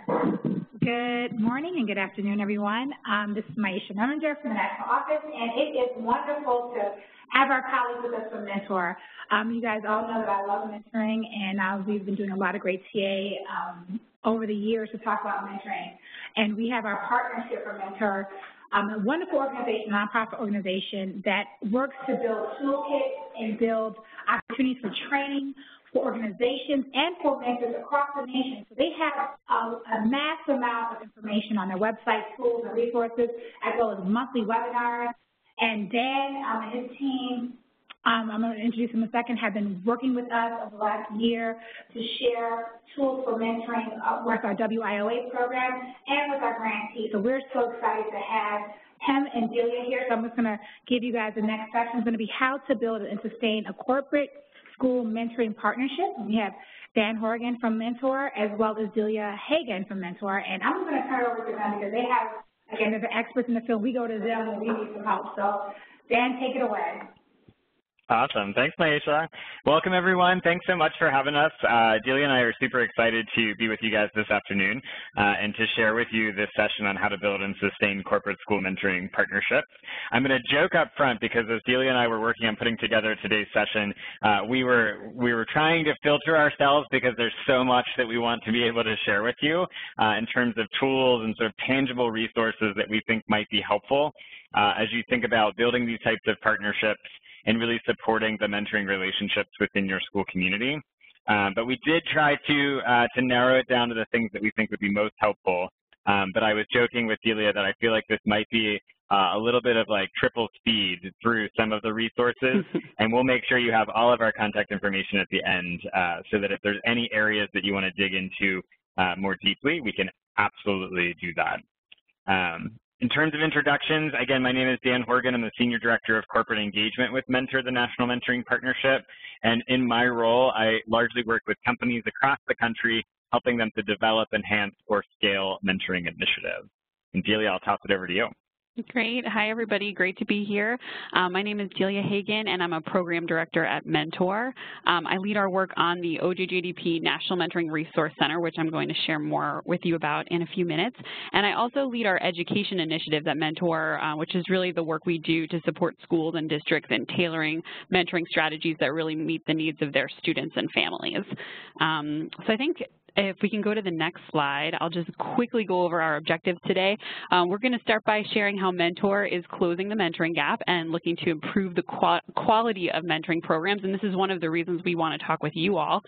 Good morning and good afternoon, everyone. This is Maisha Meminger from the National Office, and it is wonderful to have our colleagues with us from Mentor. You guys all know that I love mentoring, and we've been doing a lot of great TA over the years to talk about mentoring. And we have our partnership for Mentor, a wonderful organization, nonprofit organization that works to build toolkits and build opportunities for training for organizations and for mentors across the nation. So they have a massive amount of information on their website, tools, and resources, as well as monthly webinars. And Dan and his team, I'm going to introduce him in a second, have been working with us over the last year to share tools for mentoring with our WIOA program and with our grantee. So we're so excited to have him and Delia here. So I'm just going to give you guys the next section. It's going to be how to build and sustain a corporate school mentoring partnership. We have Dan Horgan from Mentor as well as Delia Hagan from Mentor. And I'm going to turn it over to them because they have, again, they're the experts in the field. We go to them when we need some help. So Dan, take it away. Awesome. Thanks, Maisha. Welcome, everyone. Thanks so much for having us. Delia and I are super excited to be with you guys this afternoon and to share with you this session on how to build and sustain corporate school mentoring partnerships. I'm going to joke up front because as Delia and I were working on putting together today's session, we were trying to filter ourselves because there's so much that we want to be able to share with you in terms of tools and sort of tangible resources that we think might be helpful as you think about building these types of partnerships and really supporting the mentoring relationships within your school community. But we did try to narrow it down to the things that we think would be most helpful. But I was joking with Delia that I feel like this might be a little bit of like triple speed through some of the resources, and we'll make sure you have all of our contact information at the end so that if there's any areas that you want to dig into more deeply, we can absolutely do that. In terms of introductions, again, my name is Dan Horgan. I'm the Senior Director of Corporate Engagement with Mentor, the National Mentoring Partnership. And in my role, I largely work with companies across the country, helping them to develop, enhance, or scale mentoring initiatives. And Delia, I'll toss it over to you. Great. Hi, everybody. Great to be here. My name is Delia Hagan, and I'm a Program Director at Mentor. I lead our work on the OJJDP National Mentoring Resource Center, which I'm going to share more with you about in a few minutes. And I also lead our education initiative at Mentor, which is really the work we do to support schools and districts in tailoring mentoring strategies that really meet the needs of their students and families. So I think if we can go to the next slide, I'll just quickly go over our objectives today. We're going to start by sharing how Mentor is closing the mentoring gap and looking to improve the quality of mentoring programs. And this is one of the reasons we want to talk with you all.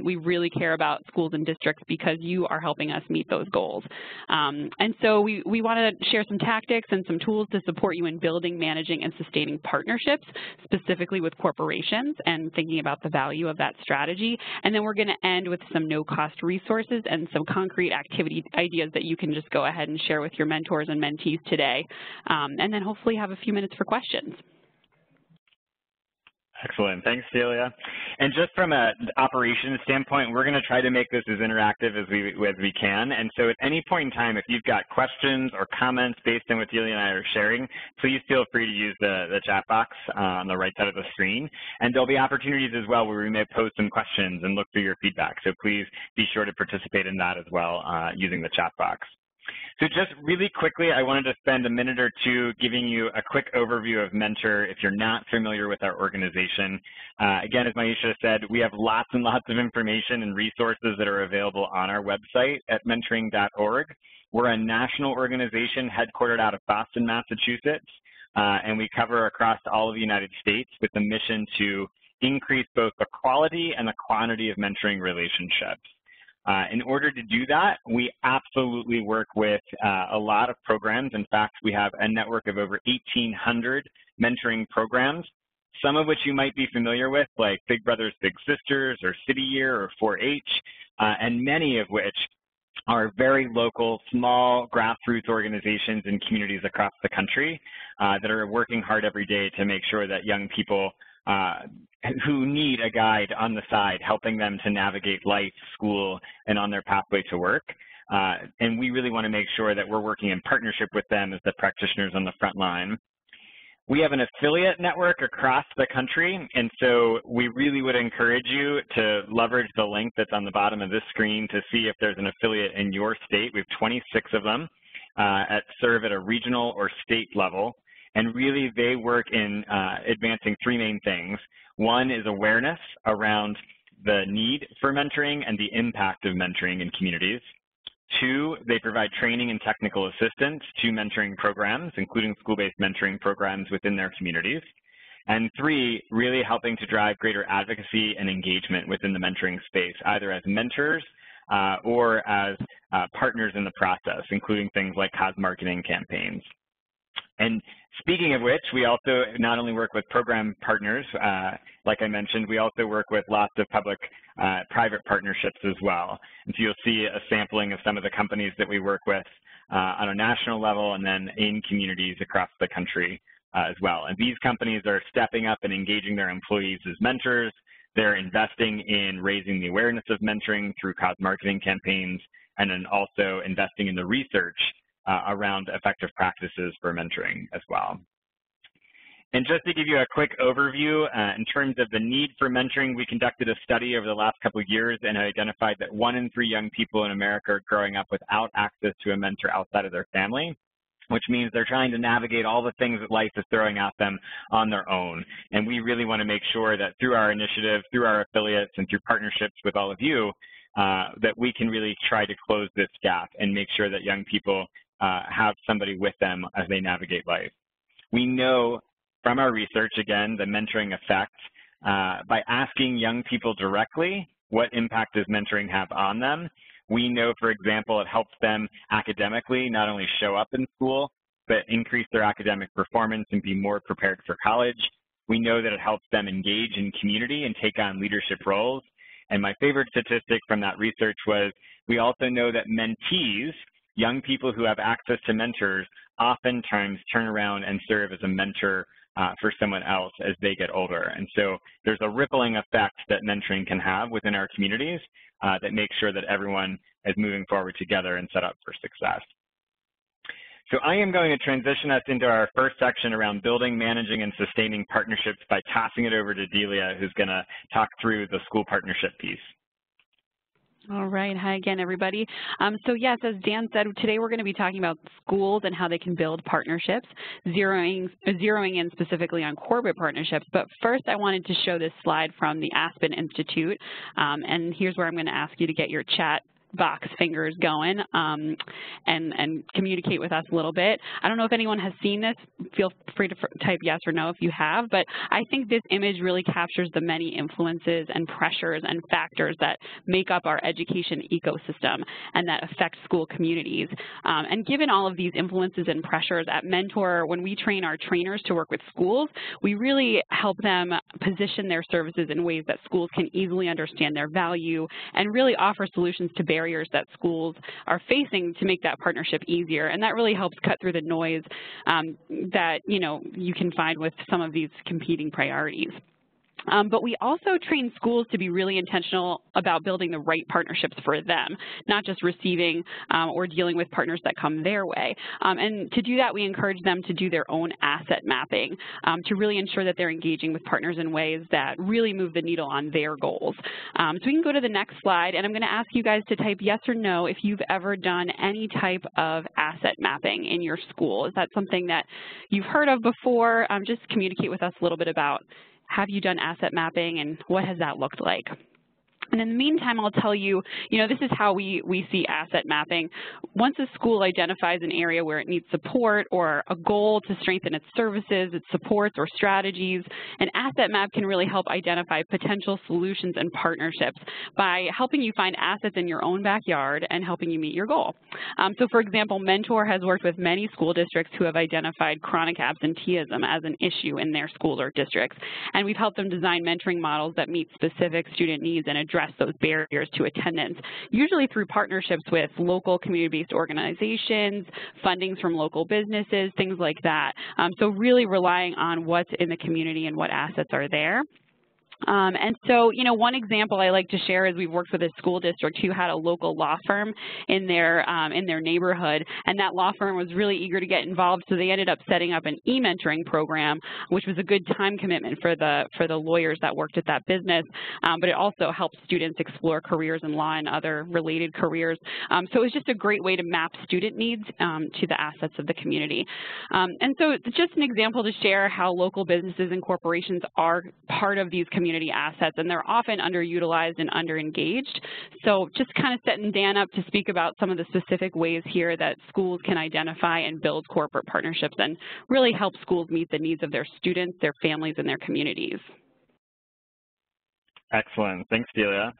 We really care about schools and districts because you are helping us meet those goals. And so we want to share some tactics and some tools to support you in building, managing, and sustaining partnerships, specifically with corporations and thinking about the value of that strategy. And then we're going to end with some no-cost resources and some concrete activity ideas that you can just go ahead and share with your mentors and mentees today, and then hopefully have a few minutes for questions. Excellent. Thanks, Delia. And just from an operations standpoint, we're going to try to make this as interactive as we can. And so at any point in time, if you've got questions or comments based on what Delia and I are sharing, please feel free to use the chat box on the right side of the screen. And there'll be opportunities as well where we may post some questions and look through your feedback. So please be sure to participate in that as well using the chat box. So just really quickly, I wanted to spend a minute or two giving you a quick overview of Mentor if you're not familiar with our organization. Again, as Maisha said, we have lots and lots of information and resources that are available on our website at mentoring.org. We're a national organization headquartered out of Boston, Massachusetts, and we cover across all of the United States with the mission to increase both the quality and the quantity of mentoring relationships. In order to do that, we absolutely work with a lot of programs. In fact, we have a network of over 1,800 mentoring programs, some of which you might be familiar with, like Big Brothers Big Sisters or City Year or 4-H, and many of which are very local, small grassroots organizations in communities across the country that are working hard every day to make sure that young people who need a guide on the side, helping them to navigate life, school, and on their pathway to work. And we really want to make sure that we're working in partnership with them as the practitioners on the front line. We have an affiliate network across the country, and so we really would encourage you to leverage the link that's on the bottom of this screen to see if there's an affiliate in your state. We have 26 of them serve at a regional or state level, and really they work in advancing three main things. One is awareness around the need for mentoring and the impact of mentoring in communities. Two, they provide training and technical assistance to mentoring programs, including school-based mentoring programs within their communities. And three, really helping to drive greater advocacy and engagement within the mentoring space, either as mentors or as partners in the process, including things like cause marketing campaigns. And speaking of which, we also not only work with program partners, like I mentioned, we also work with lots of public-private partnerships as well. And so you'll see a sampling of some of the companies that we work with on a national level and then in communities across the country as well. And these companies are stepping up and engaging their employees as mentors. They're investing in raising the awareness of mentoring through cause marketing campaigns, and then also investing in the research around effective practices for mentoring as well. And just to give you a quick overview, in terms of the need for mentoring, we conducted a study over the last couple of years and identified that 1 in 3 young people in America are growing up without access to a mentor outside of their family, which means they're trying to navigate all the things that life is throwing at them on their own. And we really want to make sure that through our initiative, through our affiliates, and through partnerships with all of you, that we can really try to close this gap and make sure that young people have somebody with them as they navigate life. We know from our research, again, the mentoring effect, by asking young people directly, what impact does mentoring have on them? We know, for example, it helps them academically not only show up in school, but increase their academic performance and be more prepared for college. We know that it helps them engage in community and take on leadership roles. And my favorite statistic from that research was we also know that mentees, young people who have access to mentors, oftentimes turn around and serve as a mentor for someone else as they get older. And so there's a rippling effect that mentoring can have within our communities that makes sure that everyone is moving forward together and set up for success. So I am going to transition us into our first section around building, managing, and sustaining partnerships by tossing it over to Delia, who's going to talk through the school partnership piece. All right. Hi again, everybody. So yes, as Dan said, today we're going to be talking about schools and how they can build partnerships, zeroing in specifically on corporate partnerships. But first, I wanted to show this slide from the Aspen Institute. And here's where I'm going to ask you to get your chat box fingers going and communicate with us a little bit. I don't know if anyone has seen this. Feel free to type yes or no if you have, but I think this image really captures the many influences and pressures and factors that make up our education ecosystem and that affect school communities. And given all of these influences and pressures at Mentor, when we train our trainers to work with schools, we really help them position their services in ways that schools can easily understand their value and really offer solutions to barriers that schools are facing to make that partnership easier. And that really helps cut through the noise that, you can find with some of these competing priorities. But we also train schools to be really intentional about building the right partnerships for them, not just receiving or dealing with partners that come their way. And to do that, we encourage them to do their own asset mapping to really ensure that they're engaging with partners in ways that really move the needle on their goals. So we can go to the next slide, and I'm going to ask you guys to type yes or no if you've ever done any type of asset mapping in your school. Is that something that you've heard of before? Just communicate with us a little bit about, have you done asset mapping and what has that looked like? And in the meantime, I'll tell you, this is how we see asset mapping. Once a school identifies an area where it needs support or a goal to strengthen its services, its supports, or strategies, an asset map can really help identify potential solutions and partnerships by helping you find assets in your own backyard and helping you meet your goal. So for example, Mentor has worked with many school districts who have identified chronic absenteeism as an issue in their schools or districts. And we've helped them design mentoring models that meet specific student needs and address those barriers to attendance, usually through partnerships with local community-based organizations, fundings from local businesses, things like that. So really relying on what's in the community and what assets are there. And so, one example I like to share is we've worked with a school district who had a local law firm in their neighborhood, and that law firm was really eager to get involved, so they ended up setting up an e-mentoring program, which was a good time commitment for the lawyers that worked at that business, but it also helped students explore careers in law and other related careers. So it was just a great way to map student needs to the assets of the community. And so it's just an example to share how local businesses and corporations are part of these community assets, and they're often underutilized and underengaged. So just kind of setting Dan up to speak about some of the specific ways here that schools can identify and build corporate partnerships and really help schools meet the needs of their students, their families, and their communities. Excellent. Thanks, Delia.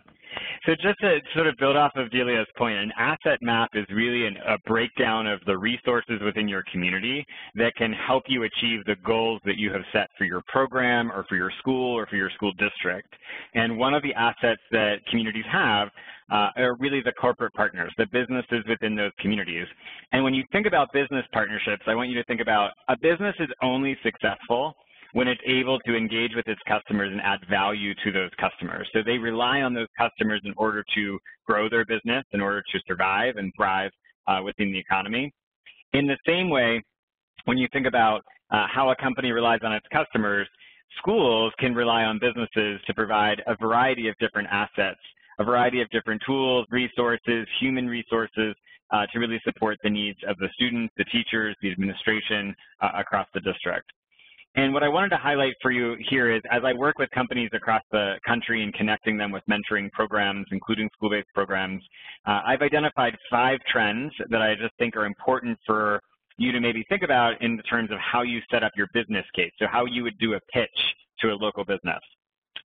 So just to sort of build off of Delia's point, an asset map is really a breakdown of the resources within your community that can help you achieve the goals that you have set for your program or for your school or for your school district. And one of the assets that communities have are really the corporate partners, the businesses within those communities. And when you think about business partnerships, I want you to think about a business is only successful when it's able to engage with its customers and add value to those customers. So they rely on those customers in order to grow their business, in order to survive and thrive within the economy. In the same way, when you think about how a company relies on its customers, schools can rely on businesses to provide a variety of different assets, a variety of different tools, resources, human resources to really support the needs of the students, the teachers, the administration across the district. And what I wanted to highlight for you here is, as I work with companies across the country and connecting them with mentoring programs, including school-based programs, I've identified 5 trends that I just think are important for you to maybe think about in terms of how you set up your business case, so how you would do a pitch to a local business.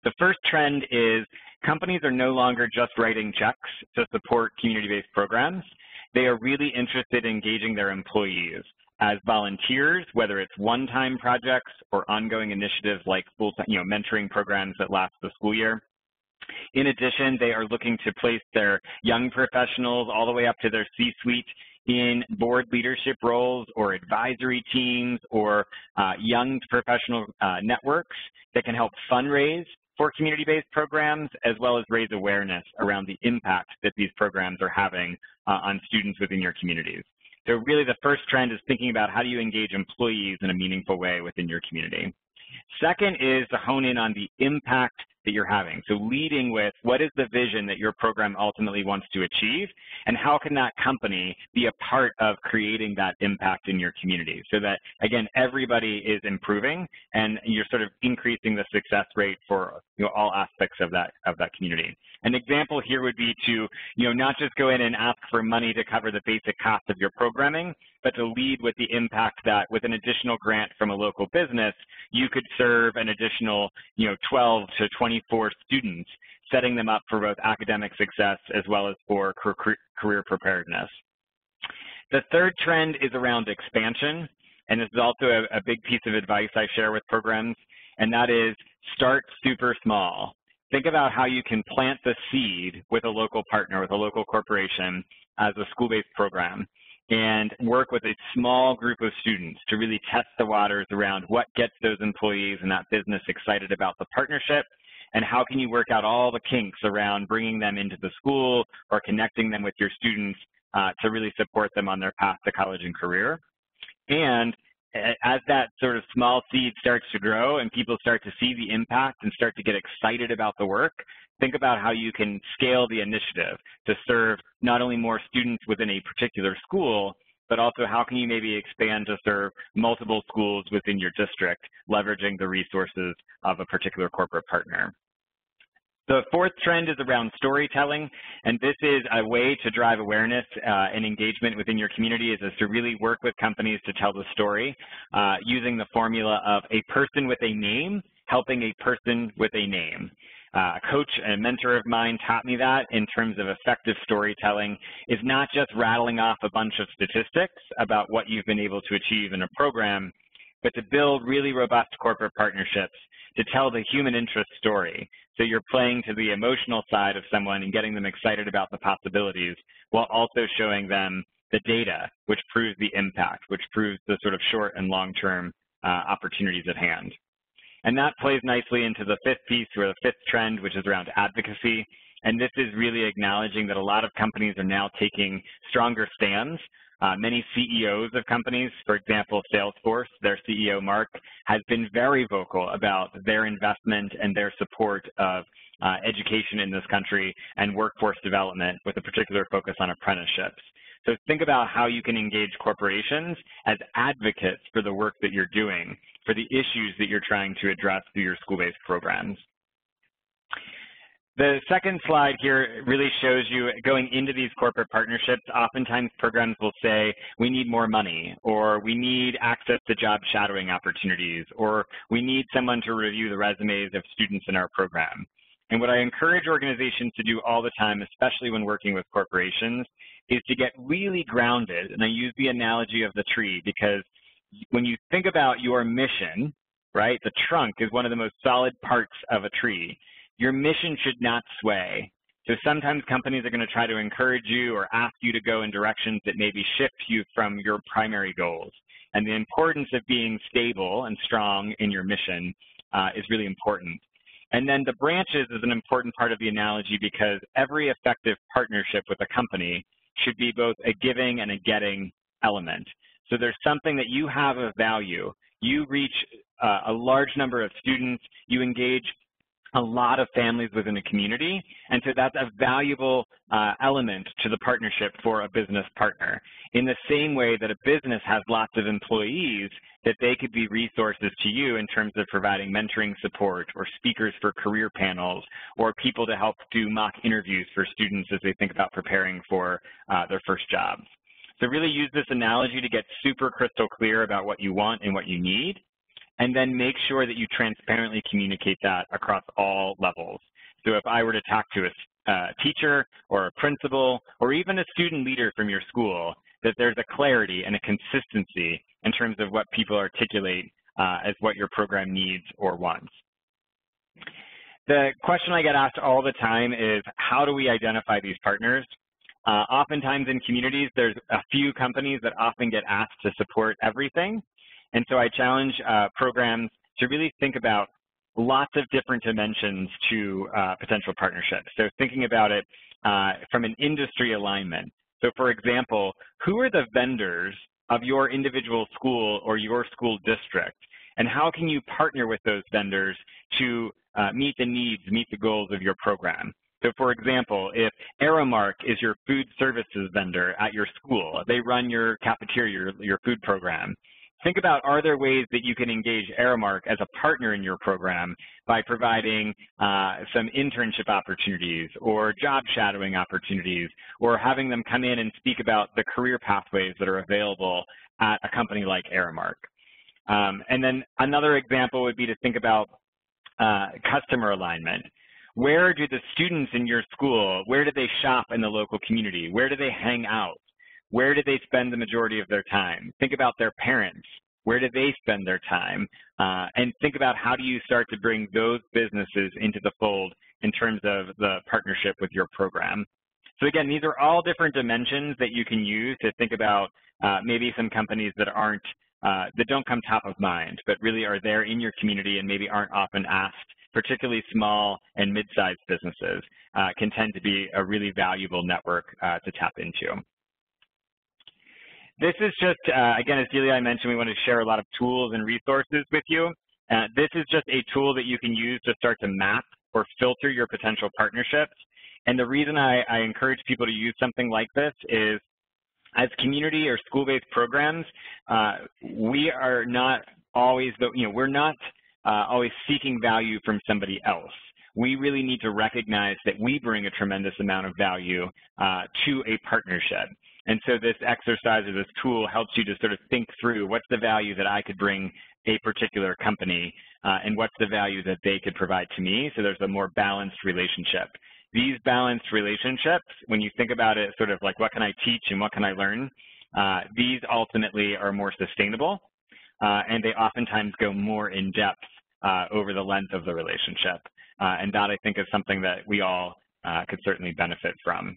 The first trend is companies are no longer just writing checks to support community-based programs. They are really interested in engaging their employees as volunteers, whether it's one-time projects or ongoing initiatives like full-time, mentoring programs that last the school year. In addition, they are looking to place their young professionals all the way up to their C-suite in board leadership roles or advisory teams or young professional networks that can help fundraise for community-based programs, as well as raise awareness around the impact that these programs are having on students within your communities. So really the first trend is thinking about how do you engage employees in a meaningful way within your community. Second is to hone in on the impact that you're having. So leading with what is the vision that your program ultimately wants to achieve, and how can that company be a part of creating that impact in your community so that, again, everybody is improving and you're sort of increasing the success rate for all aspects of that community. An example here would be to not just go in and ask for money to cover the basic cost of your programming, but to lead with the impact that with an additional grant from a local business, you could serve an additional 12 to 24 students, setting them up for both academic success as well as for career preparedness. The third trend is around expansion, and this is also a big piece of advice I share with programs, and that is start super small. Think about how you can plant the seed with a local partner, with a local corporation as a school-based program, and work with a small group of students to really test the waters around what gets those employees and that business excited about the partnership, and how can you work out all the kinks around bringing them into the school or connecting them with your students to really support them on their path to college and career. And as that sort of small seed starts to grow and people start to see the impact and start to get excited about the work, think about how you can scale the initiative to serve not only more students within a particular school, but also how can you maybe expand to serve multiple schools within your district, leveraging the resources of a particular corporate partner. The fourth trend is around storytelling, and this is a way to drive awareness and engagement within your community is to really work with companies to tell the story using the formula of a person with a name helping a person with a name. A coach and mentor of mine taught me that in terms of effective storytelling is not just rattling off a bunch of statistics about what you've been able to achieve in a program, but to build really robust corporate partnerships to tell the human interest story. So you're playing to the emotional side of someone and getting them excited about the possibilities while also showing them the data, which proves the impact, which proves the sort of short and long-term opportunities at hand. And that plays nicely into the fifth piece, or the fifth trend, which is around advocacy. And this is really acknowledging that a lot of companies are now taking stronger stands. Many CEOs of companies, for example, Salesforce, their CEO, Mark, has been very vocal about their investment and their support of education in this country and workforce development with a particular focus on apprenticeships. So think about how you can engage corporations as advocates for the work that you're doing, for the issues that you're trying to address through your school-based programs. The second slide here really shows you going into these corporate partnerships, oftentimes programs will say, we need more money, or we need access to job shadowing opportunities, or we need someone to review the resumes of students in our program. And what I encourage organizations to do all the time, especially when working with corporations, is to get really grounded. And I use the analogy of the tree because when you think about your mission, right, the trunk is one of the most solid parts of a tree. Your mission should not sway. So sometimes companies are going to try to encourage you or ask you to go in directions that maybe shift you from your primary goals. And the importance of being stable and strong in your mission is really important. And then the branches is an important part of the analogy because every effective partnership with a company should be both a giving and a getting element. So there's something that you have of value. You reach a large number of students. You engage a lot of families within a community, and so that's a valuable element to the partnership for a business partner. In the same way that a business has lots of employees that they could be resources to you in terms of providing mentoring support or speakers for career panels or people to help do mock interviews for students as they think about preparing for their first jobs. So really use this analogy to get super crystal clear about what you want and what you need, and then make sure that you transparently communicate that across all levels. So if I were to talk to a teacher or a principal or even a student leader from your school, that there's a clarity and a consistency in terms of what people articulate as what your program needs or wants. The question I get asked all the time is, how do we identify these partners? Oftentimes in communities, there's a few companies that often get asked to support everything. And so I challenge programs to really think about lots of different dimensions to potential partnerships. So thinking about it from an industry alignment. So for example, who are the vendors of your individual school or your school district? And how can you partner with those vendors to meet the needs, meet the goals of your program? So for example, if Aramark is your food services vendor at your school, they run your cafeteria, your food program. Think about, are there ways that you can engage Aramark as a partner in your program by providing some internship opportunities or job shadowing opportunities, or having them come in and speak about the career pathways that are available at a company like Aramark. And then another example would be to think about customer alignment. Where do the students in your school, where do they shop in the local community? Where do they hang out? Where do they spend the majority of their time? Think about their parents. Where do they spend their time? And think about, how do you start to bring those businesses into the fold in terms of the partnership with your program? So again, these are all different dimensions that you can use to think about maybe some companies that aren't, that don't come top of mind, but really are there in your community and maybe aren't often asked. Particularly small and mid-sized businesses can tend to be a really valuable network to tap into. This is just, again, as Delia mentioned, we want to share a lot of tools and resources with you. This is just a tool that you can use to start to map or filter your potential partnerships. And the reason I encourage people to use something like this is, as community or school-based programs, we are not always, we're not always seeking value from somebody else. We really need to recognize that we bring a tremendous amount of value to a partnership. And so this exercise or this tool helps you to sort of think through, what's the value that I could bring a particular company and what's the value that they could provide to me, so there's a more balanced relationship. These balanced relationships, when you think about it sort of like, what can I teach and what can I learn, these ultimately are more sustainable and they oftentimes go more in depth over the length of the relationship. And that, I think, is something that we all could certainly benefit from.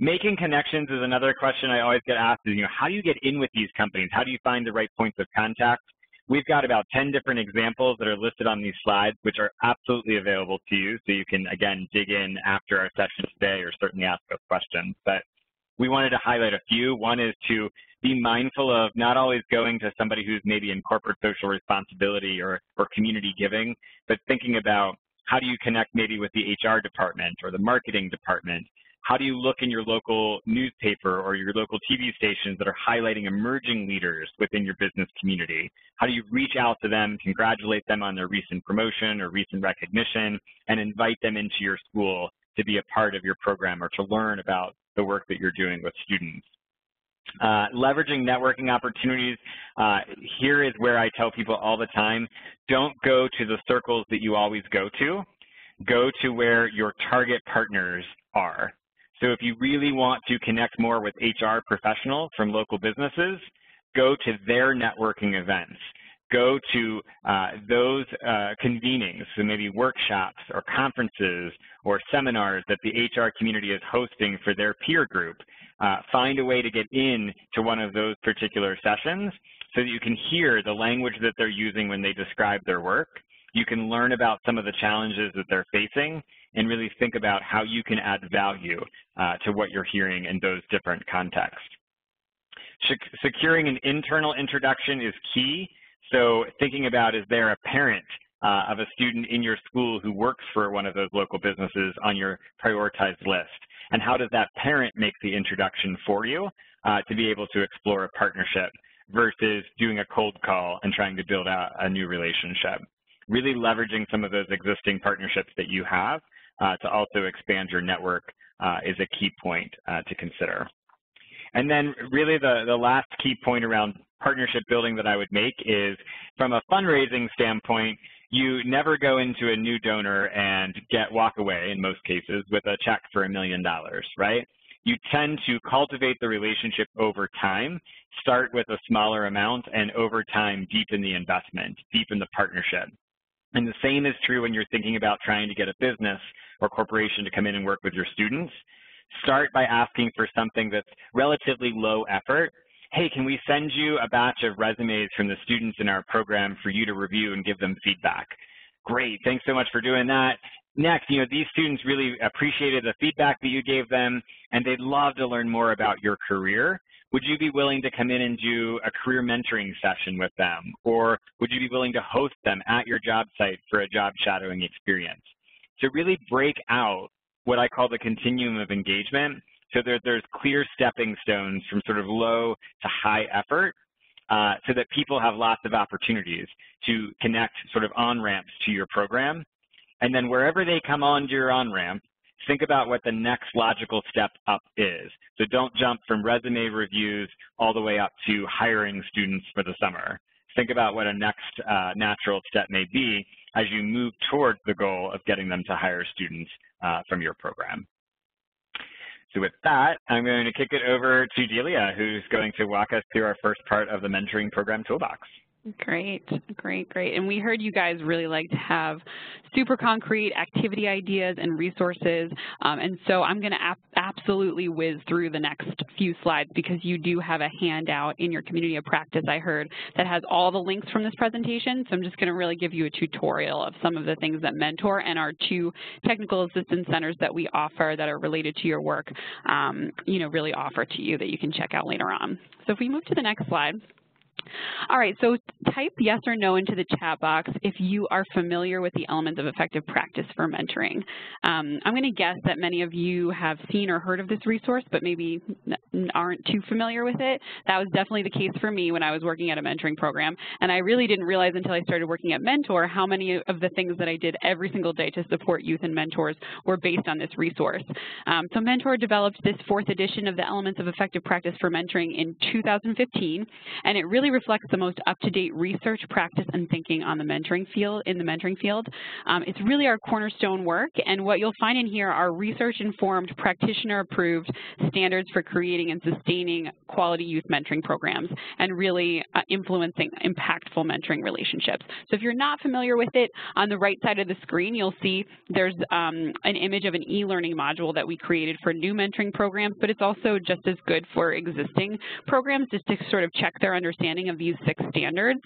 Making connections is another question I always get asked is, how do you get in with these companies? How do you find the right points of contact? we've got about 10 different examples that are listed on these slides, which are absolutely available to you. So you can, again, dig in after our session today or certainly ask us questions. But we wanted to highlight a few. One is to be mindful of not always going to somebody who's maybe in corporate social responsibility or community giving, but thinking about how do you connect maybe with the HR department or the marketing department? How do you look in your local newspaper or your local TV stations that are highlighting emerging leaders within your business community? How do you reach out to them, congratulate them on their recent promotion or recent recognition, and invite them into your school to be a part of your program or to learn about the work that you're doing with students? Leveraging networking opportunities, here is where I tell people all the time, don't go to the circles that you always go to where your target partners are. So if you really want to connect more with HR professionals from local businesses, go to their networking events. Go to those convenings, so maybe workshops or conferences or seminars that the HR community is hosting for their peer group. Find a way to get in to one of those particular sessions so that you can hear the language that they're using when they describe their work. You can learn about some of the challenges that they're facing and really think about how you can add value to what you're hearing in those different contexts. Securing an internal introduction is key. So thinking about, is there a parent of a student in your school who works for one of those local businesses on your prioritized list? And how does that parent make the introduction for you to be able to explore a partnership versus doing a cold call and trying to build out a new relationship? Really leveraging some of those existing partnerships that you have to also expand your network is a key point to consider. And then really the last key point around partnership building that I would make is, from a fundraising standpoint, you never go into a new donor and walk away, in most cases, with a check for $1 million, right? You tend to cultivate the relationship over time, start with a smaller amount, and over time deepen the investment, deepen the partnership. And the same is true when you're thinking about trying to get a business or corporation to come in and work with your students. Start by asking for something that's relatively low effort. Hey, can we send you a batch of resumes from the students in our program for you to review and give them feedback? Great, thanks so much for doing that. Next, these students really appreciated the feedback that you gave them, and they'd love to learn more about your career. Would you be willing to come in and do a career mentoring session with them? Or would you be willing to host them at your job site for a job shadowing experience? So really break out what I call the continuum of engagement, so there's clear stepping stones from sort of low to high effort so that people have lots of opportunities to connect sort of on-ramps to your program. And then wherever they come onto your on-ramp, think about what the next logical step up is. So don't jump from resume reviews all the way up to hiring students for the summer. Think about what a next natural step may be as you move towards the goal of getting them to hire students from your program. So with that, I'm going to kick it over to Delia, who's going to walk us through our first part of the mentoring program toolbox. Great. And we heard you guys really like to have super concrete activity ideas and resources. And so I'm going to absolutely whiz through the next few slides because you do have a handout in your community of practice, I heard, that has all the links from this presentation. So I'm just going to really give you a tutorial of some of the things that Mentor and our 2 technical assistance centers that we offer that are related to your work, really offer to you that you can check out later on. So if we move to the next slide. All right, so type yes or no into the chat box if you are familiar with the elements of effective practice for mentoring. I'm going to guess that many of you have seen or heard of this resource, but maybe aren't too familiar with it. That was definitely the case for me when I was working at a mentoring program, and I really didn't realize until I started working at Mentor how many of the things that I did every single day to support youth and mentors were based on this resource. So Mentor developed this 4th edition of the elements of effective practice for mentoring in 2015, and it really reflects the most up-to-date research, practice, and thinking on the mentoring field. It's really our cornerstone work, and what you'll find in here are research-informed, practitioner-approved standards for creating developing and sustaining quality youth mentoring programs and really influencing impactful mentoring relationships. So if you're not familiar with it, on the right side of the screen, you'll see there's an image of an e-learning module that we created for new mentoring programs, but it's also just as good for existing programs just to sort of check their understanding of these 6 standards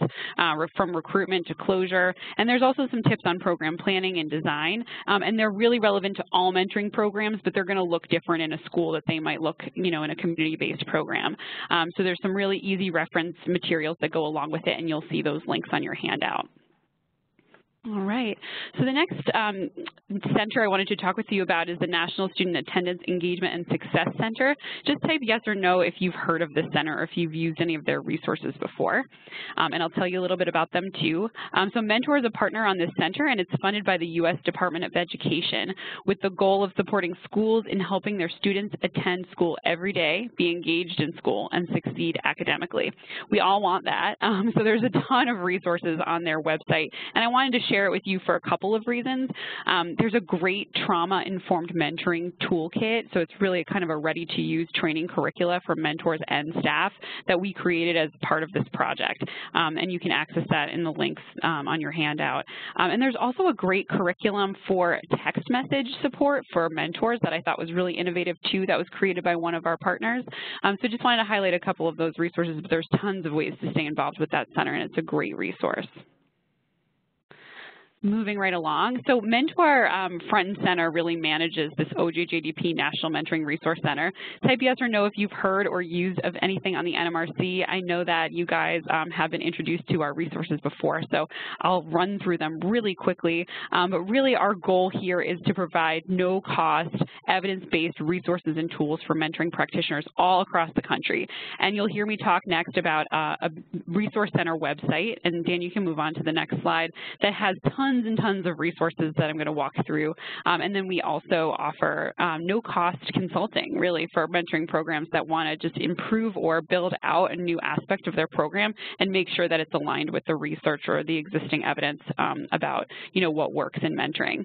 from recruitment to closure. And there's also some tips on program planning and design, and they're really relevant to all mentoring programs, but they're going to look different in a school that they might look, in a community-based program. So there's some really easy reference materials that go along with it, and you'll see those links on your handout. All right. So the next center I wanted to talk with you about is the National Student Attendance Engagement and Success Center. Just type yes or no if you've heard of this center or if you've used any of their resources before. And I'll tell you a little bit about them too. So Mentor is a partner on this center, and it's funded by the U.S. Department of Education with the goal of supporting schools in helping their students attend school every day, be engaged in school, and succeed academically. We all want that. So there's a ton of resources on their website, and I wanted to share it with you for a couple of reasons. There's a great trauma-informed mentoring toolkit, so it's really kind of a ready-to-use training curricula for mentors and staff that we created as part of this project, and you can access that in the links on your handout. And there's also a great curriculum for text message support for mentors that I thought was really innovative too, that was created by one of our partners. So just wanted to highlight a couple of those resources, but there's tons of ways to stay involved with that center, and it's a great resource. Moving right along. So Mentor front and center really manages this OJJDP National Mentoring Resource Center. Type yes or no if you've heard or used of anything on the NMRC. I know that you guys have been introduced to our resources before, so I'll run through them really quickly. But really our goal here is to provide no-cost, evidence-based resources and tools for mentoring practitioners all across the country. And you'll hear me talk next about a resource center website, and Dan, you can move on to the next slide, that has tons and tons of resources that I'm going to walk through. And then we also offer no-cost consulting, really, for mentoring programs that want to just improve or build out a new aspect of their program and make sure that it's aligned with the research or the existing evidence about, what works in mentoring.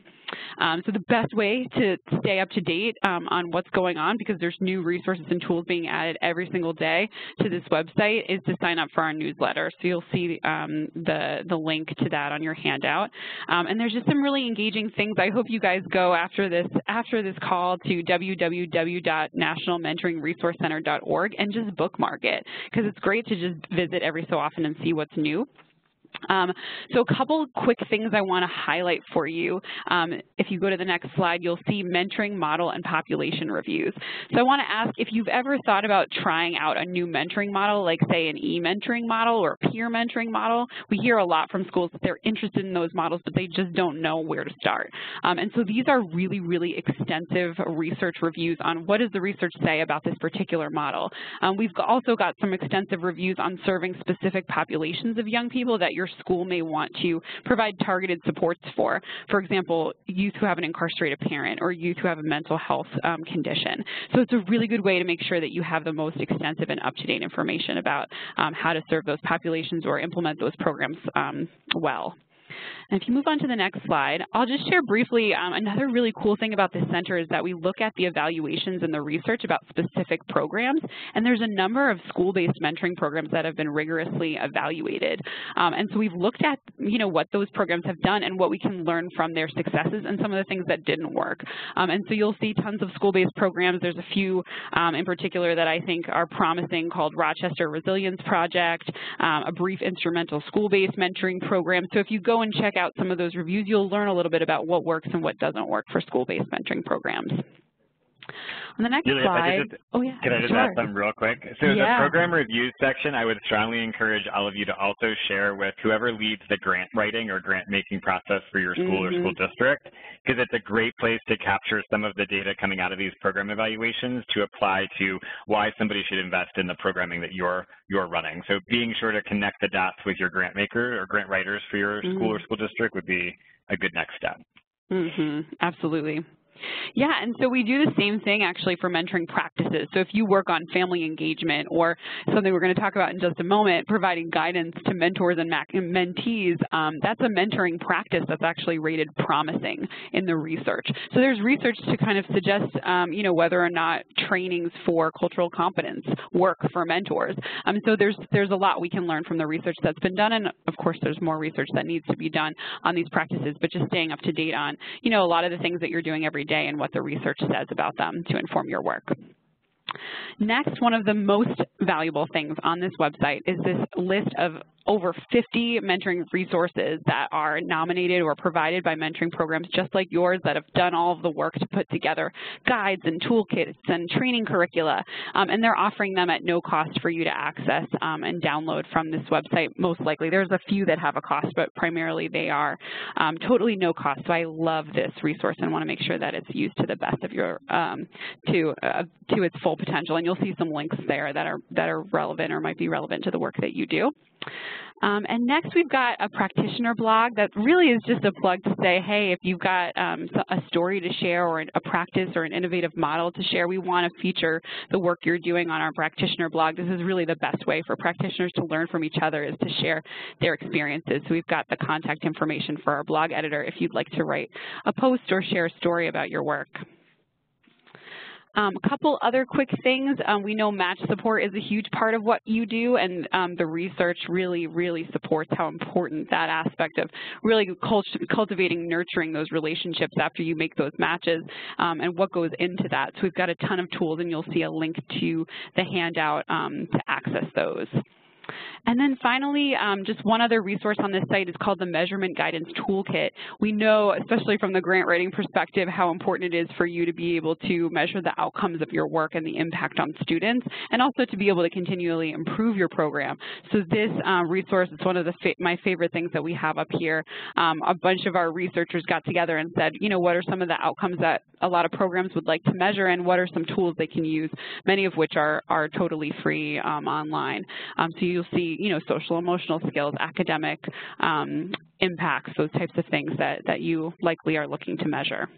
So the best way to stay up to date on what's going on, because there's new resources and tools being added every single day to this website, is to sign up for our newsletter. So you'll see the link to that on your handout. And there's just some really engaging things. I hope you guys go after this call to www.nationalmentoringresourcecenter.org and just bookmark it, because it's great to just visit every so often and see what's new. So a couple quick things I want to highlight for you. If you go to the next slide, you'll see mentoring model and population reviews. So I want to ask if you've ever thought about trying out a new mentoring model, like say an e-mentoring model or a peer mentoring model. We hear a lot from schools that they're interested in those models, but they just don't know where to start. And so these are really, really extensive research reviews on what does the research say about this particular model. We've also got some extensive reviews on serving specific populations of young people that your school may want to provide targeted supports for. For example, youth who have an incarcerated parent or youth who have a mental health condition. So it's a really good way to make sure that you have the most extensive and up-to-date information about how to serve those populations or implement those programs well. And if you move on to the next slide, I'll just share briefly another really cool thing about this center is that we look at the evaluations and the research about specific programs, and there's a number of school-based mentoring programs that have been rigorously evaluated. And so we've looked at, what those programs have done and what we can learn from their successes and some of the things that didn't work. And so you'll see tons of school-based programs. There's a few in particular that I think are promising called Rochester Resilience Project, a brief instrumental school-based mentoring program. So if you go and check out some of those reviews, you'll learn a little bit about what works and what doesn't work for school-based mentoring programs. On the next slide, can I just add something real quick? So the program reviews section, I would strongly encourage all of you to also share with whoever leads the grant writing or grant making process for your school or school district, because it's a great place to capture some of the data coming out of these program evaluations to apply to why somebody should invest in the programming that you're running. So being sure to connect the dots with your grant maker or grant writers for your school or school district would be a good next step. Absolutely. Yeah, and so we do the same thing actually for mentoring practices. So if you work on family engagement or something we're going to talk about in just a moment, providing guidance to mentors and mentees, that's a mentoring practice that's actually rated promising in the research. So there's research to kind of suggest, you know, whether or not trainings for cultural competence work for mentors. So there's a lot we can learn from the research that's been done, and of course there's more research that needs to be done on these practices, but just staying up to date on, you know, a lot of the things that you're doing every day and what the research says about them to inform your work. Next, one of the most valuable things on this website is this list of over 50 mentoring resources that are nominated or provided by mentoring programs just like yours that have done all of the work to put together guides and toolkits and training curricula, and they're offering them at no cost for you to access and download from this website. Most likely, there's a few that have a cost, but primarily they are totally no cost. So I love this resource and want to make sure that it's used to the best of your to its full potential. And you'll see some links there that are relevant or might be relevant to the work that you do. And next we've got a practitioner blog that really is just a plug to say, hey, if you've got a story to share or a practice or an innovative model to share, we want to feature the work you're doing on our practitioner blog. This is really the best way for practitioners to learn from each other, is to share their experiences. So we've got the contact information for our blog editor if you'd like to write a post or share a story about your work. A couple other quick things. We know match support is a huge part of what you do, and the research really, really supports how important that aspect of really cultivating, nurturing those relationships after you make those matches, and what goes into that. So we've got a ton of tools, and you'll see a link to the handout to access those. And then finally, just one other resource on this site is called the Measurement Guidance Toolkit. We know, especially from the grant writing perspective, how important it is for you to be able to measure the outcomes of your work and the impact on students, and also to be able to continually improve your program. So this resource is one of my favorite things that we have up here. A bunch of our researchers got together and said, you know, what are some of the outcomes that a lot of programs would like to measure, and what are some tools they can use, many of which are totally free online. So you'll see, you know, social emotional skills, academic impacts, those types of things that you likely are looking to measure.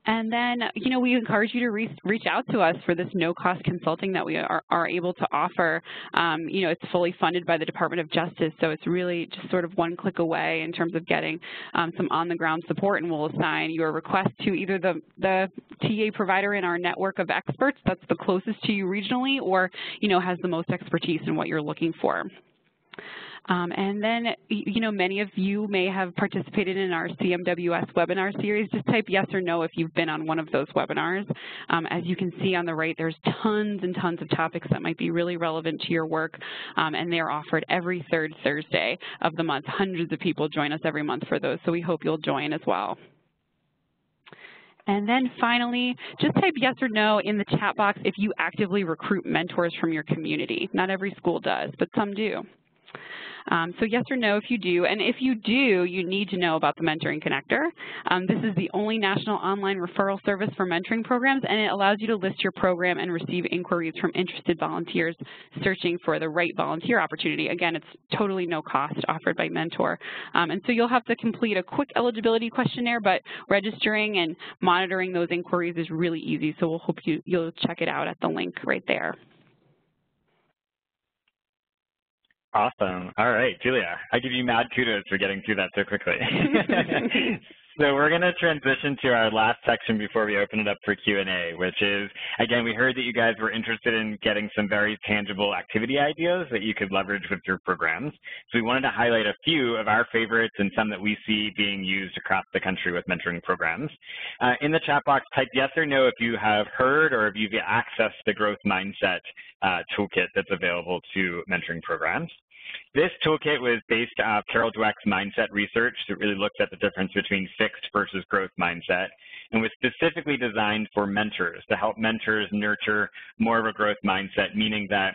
And then, you know, we encourage you to reach out to us for this no-cost consulting that we are able to offer. You know, it's fully funded by the Department of Justice, so it's really just sort of one click away in terms of getting some on-the-ground support, and we'll assign your request to either the TA provider in our network of experts that's the closest to you regionally, or, you know, has the most expertise in what you're looking for. And then, you know, many of you may have participated in our CMWS webinar series. Just type yes or no if you've been on one of those webinars. As you can see on the right, there's tons and tons of topics that might be really relevant to your work, and they're offered every third Thursday of the month. Hundreds of people join us every month for those, so we hope you'll join as well. And then finally, just type yes or no in the chat box if you actively recruit mentors from your community. Not every school does, but some do. So yes or no if you do, and if you do, you need to know about the Mentoring Connector. This is the only national online referral service for mentoring programs, and it allows you to list your program and receive inquiries from interested volunteers searching for the right volunteer opportunity. Again, it's totally no cost, offered by Mentor. And so you'll have to complete a quick eligibility questionnaire, but registering and monitoring those inquiries is really easy, so we'll hope you'll check it out at the link right there. Awesome. All right, Julia, I give you mad kudos for getting through that so quickly. So we're going to transition to our last section before we open it up for Q&A, which is, again, we heard that you guys were interested in getting some very tangible activity ideas that you could leverage with your programs. So we wanted to highlight a few of our favorites and some that we see being used across the country with mentoring programs. In the chat box, type yes or no if you have heard or if you've accessed the growth mindset toolkit that's available to mentoring programs. This toolkit was based off Carol Dweck's mindset research that really looked at the difference between fixed versus growth mindset, and was specifically designed for mentors to help mentors nurture more of a growth mindset, meaning that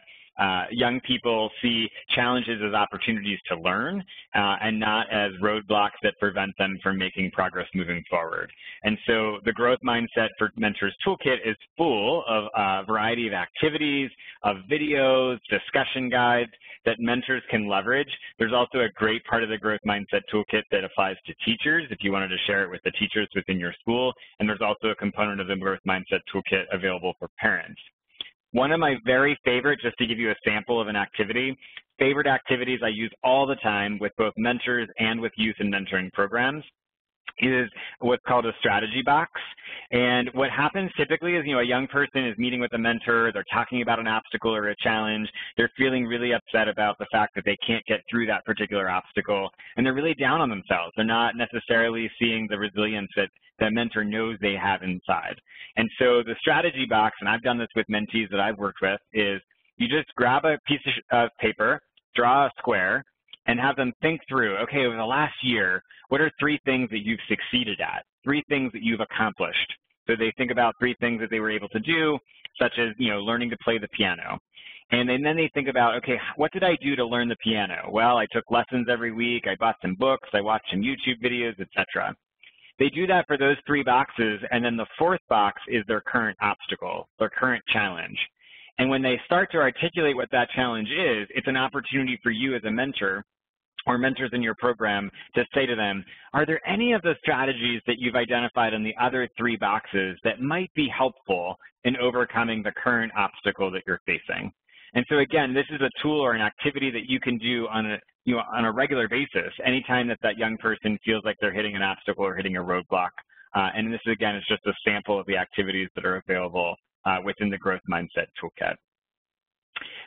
young people see challenges as opportunities to learn and not as roadblocks that prevent them from making progress moving forward. And so the growth mindset for Mentors Toolkit is full of a variety of activities, of videos, discussion guides that mentors can leverage. There's also a great part of the growth mindset toolkit that applies to teachers if you wanted to share it with the teachers within your school. And there's also a component of the growth mindset toolkit available for parents. One of my very favorite, just to give you a sample of an activity, favorite activities I use all the time with both mentors and with youth and mentoring programs is what's called a strategy box. And what happens typically is, a young person is meeting with a mentor, they're talking about an obstacle or a challenge, they're feeling really upset about the fact that they can't get through that particular obstacle, and they're really down on themselves. They're not necessarily seeing the resilience that the mentor knows they have inside. And so the strategy box, and I've done this with mentees that I've worked with, is you just grab a piece of paper, draw a square, and have them think through, okay, over the last year, what are 3 things that you've succeeded at, 3 things that you've accomplished? So they think about 3 things that they were able to do, such as, learning to play the piano. And then they think about, okay, what did I do to learn the piano? Well, I took lessons every week, I bought some books, I watched some YouTube videos, etc. They do that for those 3 boxes, and then the 4th box is their current obstacle, their current challenge. And when they start to articulate what that challenge is, it's an opportunity for you as a mentor or mentors in your program to say to them, are there any of the strategies that you've identified in the other 3 boxes that might be helpful in overcoming the current obstacle that you're facing? And so again, this is a tool or an activity that you can do on a regular basis, anytime that young person feels like they're hitting an obstacle or hitting a roadblock. And this, again, is just a sample of the activities that are available within the Growth Mindset Toolkit.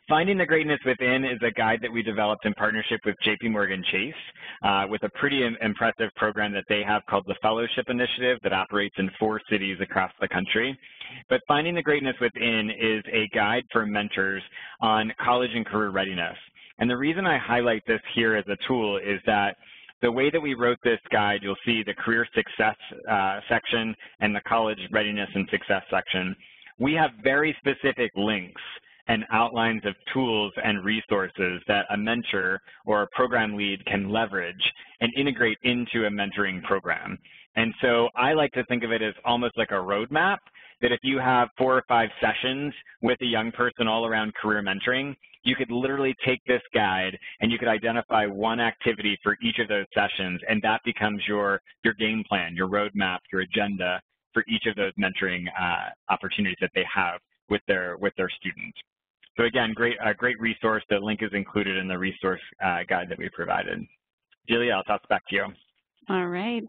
Finding the Greatness Within is a guide that we developed in partnership with JPMorgan Chase with a pretty impressive program that they have called the Fellowship Initiative that operates in 4 cities across the country. But Finding the Greatness Within is a guide for mentors on college and career readiness. And the reason I highlight this here as a tool is that the way that we wrote this guide, you'll see the career success section and the college readiness and success section. We have very specific links and outlines of tools and resources that a mentor or a program lead can leverage and integrate into a mentoring program. And so I like to think of it as almost like a roadmap, that if you have 4 or 5 sessions with a young person all around career mentoring, you could literally take this guide and you could identify one activity for each of those sessions, and that becomes your game plan, your roadmap, your agenda for each of those mentoring opportunities that they have with their students. So again, a great resource. The link is included in the resource guide that we provided. Julia, I'll toss it back to you. All right.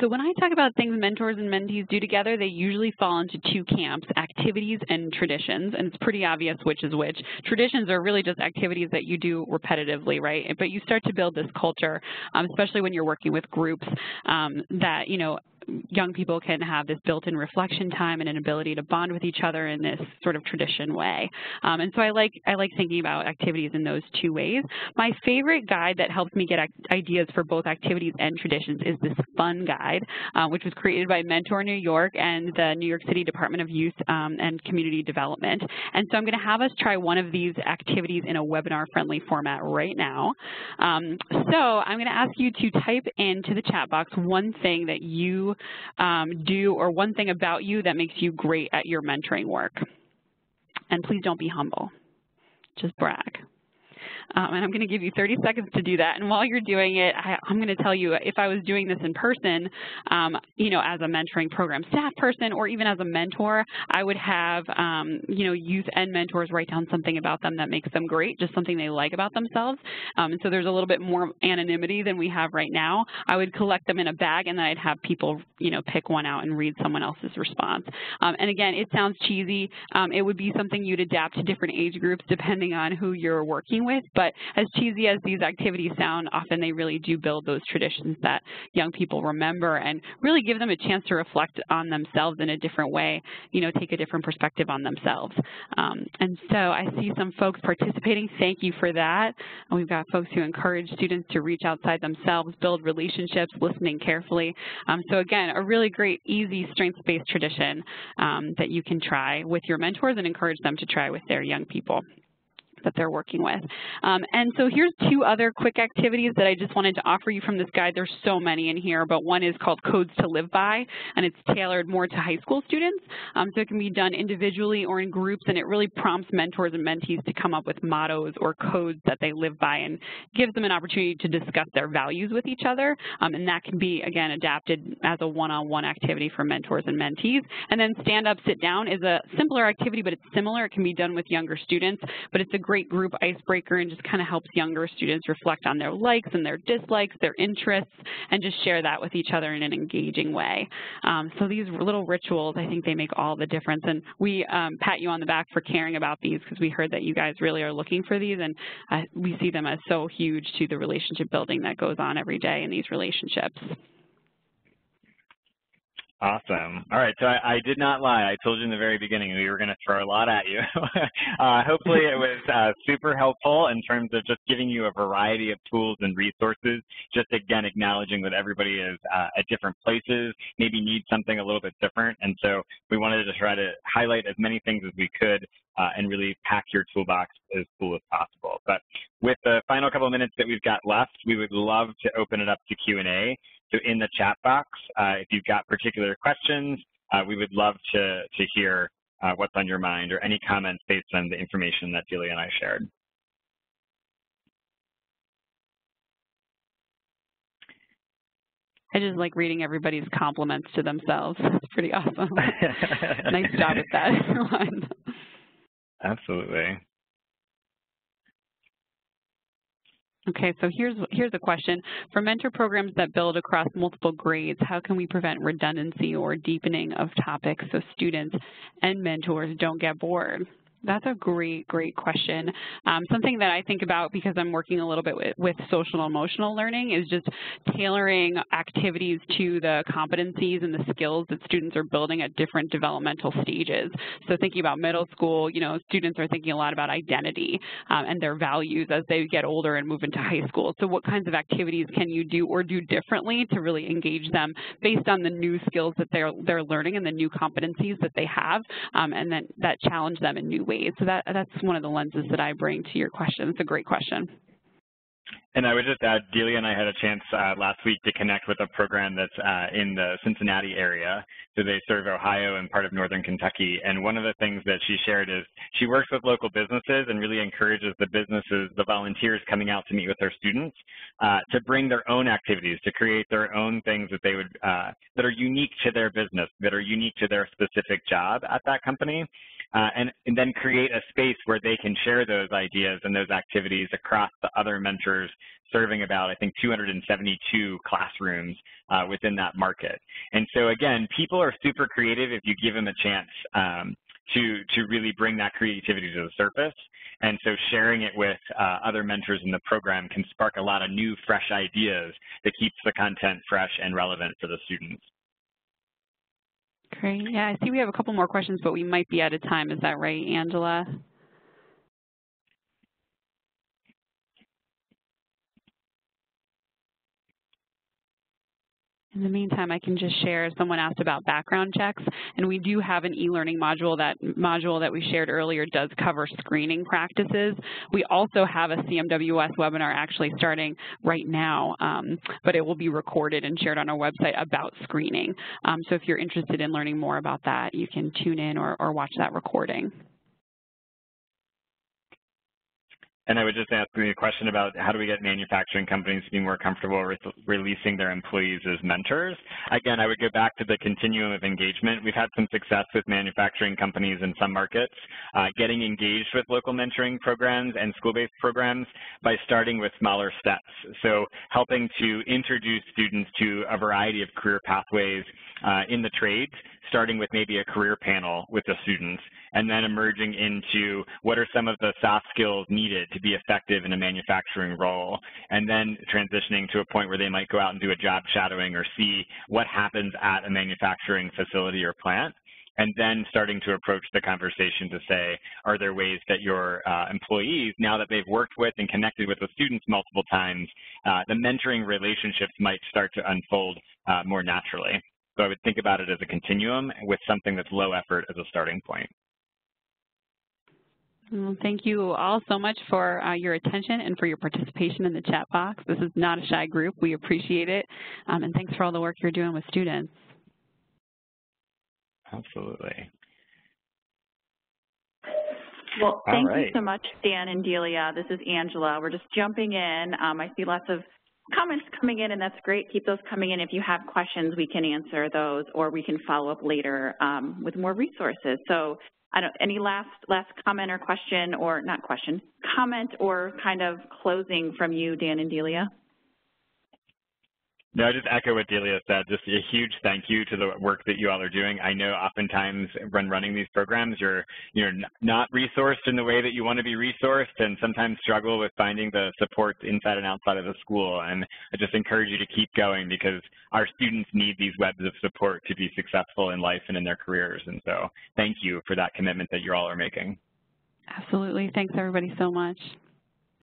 So when I talk about things mentors and mentees do together, they usually fall into 2 camps, activities and traditions, and it's pretty obvious which is which. Traditions are really just activities that you do repetitively, right? But you start to build this culture, especially when you're working with groups that, young people can have this built-in reflection time and an ability to bond with each other in this sort of tradition way. And so I like thinking about activities in those 2 ways. My favorite guide that helps me get ideas for both activities and traditions is this fun guide, which was created by Mentor New York and the New York City Department of Youth and Community Development. And so I'm going to have us try one of these activities in a webinar-friendly format right now. So I'm going to ask you to type into the chat box one thing that you do, or one thing about you that makes you great at your mentoring work. And please don't be humble, just brag. And I'm going to give you 30 seconds to do that. And while you're doing it, I'm going to tell you, if I was doing this in person, as a mentoring program staff person or even as a mentor, I would have, youth and mentors write down something about them that makes them great, just something they like about themselves. And so there's a little bit more anonymity than we have right now. I would collect them in a bag, and then I'd have people, pick one out and read someone else's response. And again, it sounds cheesy. It would be something you'd adapt to different age groups depending on who you're working with. But as cheesy as these activities sound, often they really do build those traditions that young people remember and really give them a chance to reflect on themselves in a different way, take a different perspective on themselves. And so I see some folks participating. Thank you for that. And we've got folks who encourage students to reach outside themselves, build relationships, listening carefully. So again, a really great, easy, strengths-based tradition that you can try with your mentors and encourage them to try with their young people. topics that they're working with. And so here's 2 other quick activities that I just wanted to offer you from this guide. There's so many in here, but one is called Codes to Live By, and it's tailored more to high school students. So it can be done individually or in groups, and it really prompts mentors and mentees to come up with mottos or codes that they live by and gives them an opportunity to discuss their values with each other. And that can be, again, adapted as a one-on-one activity for mentors and mentees. And then Stand Up, Sit Down is a simpler activity, but it's similar. It can be done with younger students, but it's a great group icebreaker and just kind of helps younger students reflect on their likes and their dislikes, their interests, and just share that with each other in an engaging way. So these little rituals, I think they make all the difference. And we pat you on the back for caring about these because we heard that you guys really are looking for these, and we see them as so huge to the relationship building that goes on every day in these relationships. Awesome. All right, so I did not lie. I told you in the very beginning we were going to throw a lot at you. Hopefully it was super helpful in terms of just giving you a variety of tools and resources, just again acknowledging that everybody is at different places, maybe needs something a little bit different, and so we wanted to try to highlight as many things as we could and really pack your toolbox as full as possible. But with the final couple of minutes that we've got left, we would love to open it up to Q&A. So in the chat box, if you've got particular questions, we would love to hear what's on your mind or any comments based on the information that Delia and I shared. I just like reading everybody's compliments to themselves. It's pretty awesome. Nice job with that, everyone. Absolutely. Okay, so here's a question. For mentor programs that build across multiple grades, how can we prevent redundancy or deepening of topics so students and mentors don't get bored? That's a great question. Something that I think about because I'm working a little bit with social and emotional learning is just tailoring activities to the competencies and the skills that students are building at different developmental stages. So thinking about middle school, you know, students are thinking a lot about identity and their values as they get older and move into high school. So what kinds of activities can you do or do differently to really engage them based on the new skills that they're learning and the new competencies that they have, and then that challenge them in new ways. So that's one of the lenses that I bring to your question. It's a great question. And I would just add, Delia and I had a chance last week to connect with a program that's in the Cincinnati area. So they serve Ohio and part of northern Kentucky. And one of the things that she shared is she works with local businesses and really encourages the businesses, the volunteers coming out to meet with their students to bring their own activities, to create their own things that they would that are unique to their business, that are unique to their specific job at that company. And then create a space where they can share those ideas and those activities across the other mentors, serving about, I think, 272 classrooms within that market. And so, again, people are super creative if you give them a chance to really bring that creativity to the surface. And so sharing it with other mentors in the program can spark a lot of new, fresh ideas that keeps the content fresh and relevant for the students. Great. Yeah, I see we have a couple more questions, but we might be out of time. Is that right, Angela? In the meantime, I can just share, someone asked about background checks, and we do have an e-learning module. That module that we shared earlier does cover screening practices. We also have a CMWS webinar actually starting right now, but it will be recorded and shared on our website about screening. So if you're interested in learning more about that, you can tune in or watch that recording. And I would just ask you a question about how do we get manufacturing companies to be more comfortable with releasing their employees as mentors. Again, I would go back to the continuum of engagement. We've had some success with manufacturing companies in some markets, getting engaged with local mentoring programs and school-based programs by starting with smaller steps. So helping to introduce students to a variety of career pathways in the trades, starting with maybe a career panel with the students, and then emerging into what are some of the soft skills needed to be effective in a manufacturing role, and then transitioning to a point where they might go out and do a job shadowing or see what happens at a manufacturing facility or plant, and then starting to approach the conversation to say, are there ways that your employees, now that they've worked with and connected with the students multiple times, the mentoring relationships might start to unfold more naturally. So I would think about it as a continuum with something that's low effort as a starting point. Well, thank you all so much for your attention and for your participation in the chat box. This is not a shy group. We appreciate it. And thanks for all the work you're doing with students. Absolutely. Well, thank you so much, Dan and Delia. This is Angela. We're just jumping in. I see lots of comments coming in, and that's great. Keep those coming in. If you have questions, we can answer those, or we can follow up later with more resources. So, any last comment or question, or not question, comment or kind of closing from you, Dan and Delia? No, I just echo what Delia said. Just a huge thank you to the work that you all are doing. I know oftentimes when running these programs, you're not resourced in the way that you want to be resourced, and sometimes struggle with finding the support inside and outside of the school. And I just encourage you to keep going, because our students need these webs of support to be successful in life and in their careers. And so thank you for that commitment that you all are making. Absolutely. Thanks, everybody, so much.